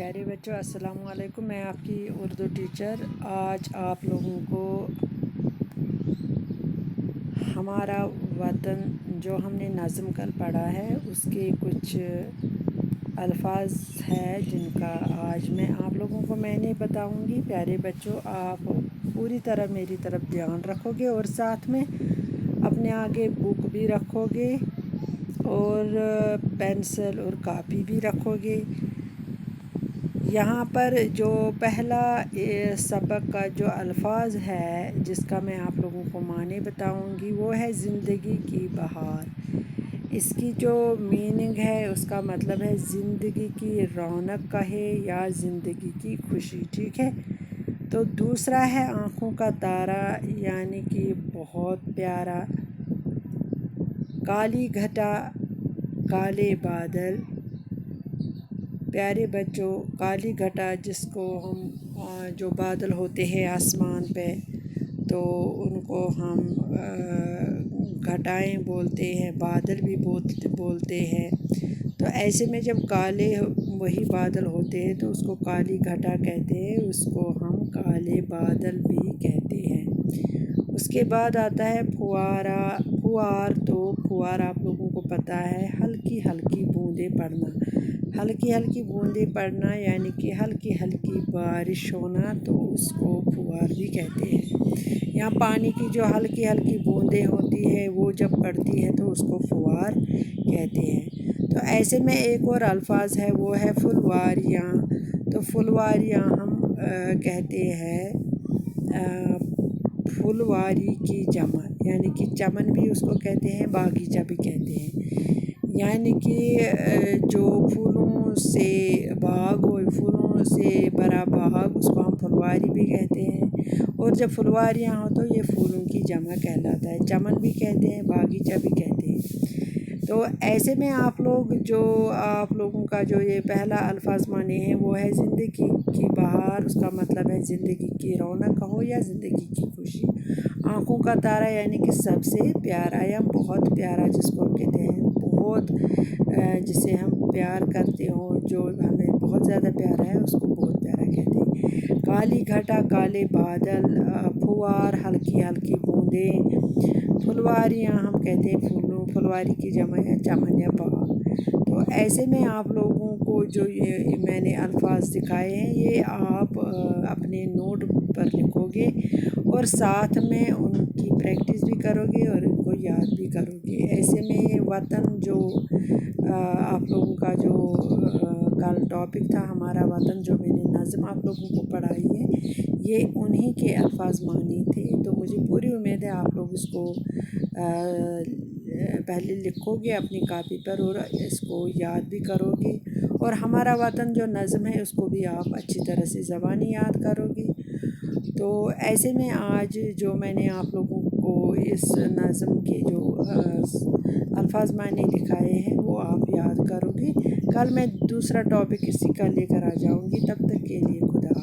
پیارے بچوں السلام علیکم، میں آپ کی اردو ٹیچر آج آپ لوگوں کو ہمارا وطن جو ہم نے نظم کل پڑھا ہے اس کے کچھ الفاظ ہے جن کا آج میں آپ لوگوں کو میں بتاؤں گی۔ پیارے بچوں آپ پوری طرح میری طرف دھیان رکھو گے اور ساتھ میں اپنے آگے بک بھی رکھو گے اور پینسل اور کاپی بھی رکھو گے۔ یہاں پر جو پہلا سبق کا جو الفاظ ہے جس کا میں آپ لوگوں کو معنی بتاؤں گی وہ ہے زندگی کی بہار۔ اس کی جو میننگ ہے اس کا مطلب ہے زندگی کی رونق کہے یا زندگی کی خوشی، ٹھیک ہے۔ تو دوسرا ہے آنکھوں کا تارا یعنی کہ بہت پیارا، کالی گھٹا کالے بادل۔ پیارے بچوں کالی گھٹا جس کو ہم جو بادل ہوتے ہیں آسمان پہ تو ان کو ہم گھٹائیں بولتے ہیں، بادل بھی بولتے ہیں۔ تو ایسے میں جب کالے وہی بادل ہوتے ہیں تو اس کو کالی گھٹا کہتے ہیں، اس کو ہم کالے بادل بھی کہتے ہیں۔ اس کے بعد آتا ہے پھوارا۔ پھوار تو پھوار آپ لوگوں کو پتہ ہے ہلکی ہلکی بوندیں پڑنا، ہلکی ہلکی بوندیں پڑنا یعنی کہ ہلکی ہلکی بارش ہونا، تو اس کو پھوار بھی کہتے ہیں۔ یہاں پانی کی جو ہلکی ہلکی بوندیں ہوتی ہے وہ جب پڑتی ہے تو اس کو پھوار کہتے ہیں۔ تو ایسے میں ایک اور الفاظ ہے وہ ہے پھلواریاں۔ تو پھلواریاں ہم کہتے ہیں پھلواری کی جمع، یعنی کہ چمن بھی اس کو کہتے ہیں، باغیچہ بھی کہتے ہیں۔ یعنی کہ جو پھولوں سے باغ ہو، پھولوں سے بھرا باغ اس کو ہم پھلواری بھی کہتے ہیں، اور جب پھلواریاں ہوں تو یہ پھولوں کی جمع کہلاتا ہے، چمن بھی کہتے ہیں، باغیچہ بھی کہتے ہیں۔ تو ایسے میں آپ لوگوں کا جو یہ پہلا الفاظ معنی ہے وہ ہے زندگی کی بہار، اس کا مطلب ہے زندگی کی رونق ہو یا زندگی کی خوشی۔ آنکھوں کا تارا یعنی کہ سب سے پیارا یا بہت پیارا جس کو کہتے ہیں، بہت جسے ہم پیار کرتے ہوں، جو ہمیں بہت زیادہ پیارا ہے اس کو بہت پیارا کہتے ہیں۔ کالی گھٹا کالے بادل، پھوار ہلکی ہلکی بوندیں، پھلواریاں ہم کہتے ہیں پھلواری کی جمع یا چمن یا باغ۔ تو ایسے میں آپ لوگوں کو جو یہ میں نے الفاظ دکھائے ہیں یہ آپ اپنے نوٹ بک پر لکھو گے اور ساتھ میں ان کی پریکٹس بھی کرو گے اور ان کو یاد بھی کرو گے۔ ایسے میں وطن جو آپ لوگوں کا جو کل ٹاپک تھا ہمارا وطن، جو میں نے نظم آپ لوگوں کو پڑھائی ہے یہ انہی کے الفاظ معنی تھے۔ تو مجھے پوری امید ہے آپ لوگ اس کو پہلے لکھو گے اپنی کاپی پر اور اس کو یاد بھی کرو گے، اور ہمارا وطن جو نظم ہے اس کو بھی آپ اچھی طرح سے زبانی یاد کرو گے۔ تو ایسے میں آج جو میں نے آپ لوگوں کو اس نظم کے جو الفاظ معنی دکھائے ہیں وہ آپ یاد کرو گے۔ کل میں دوسرا ٹاپک اسی کا لے کر آ جاؤں گی، تب تک کے لیے خدا حافظ۔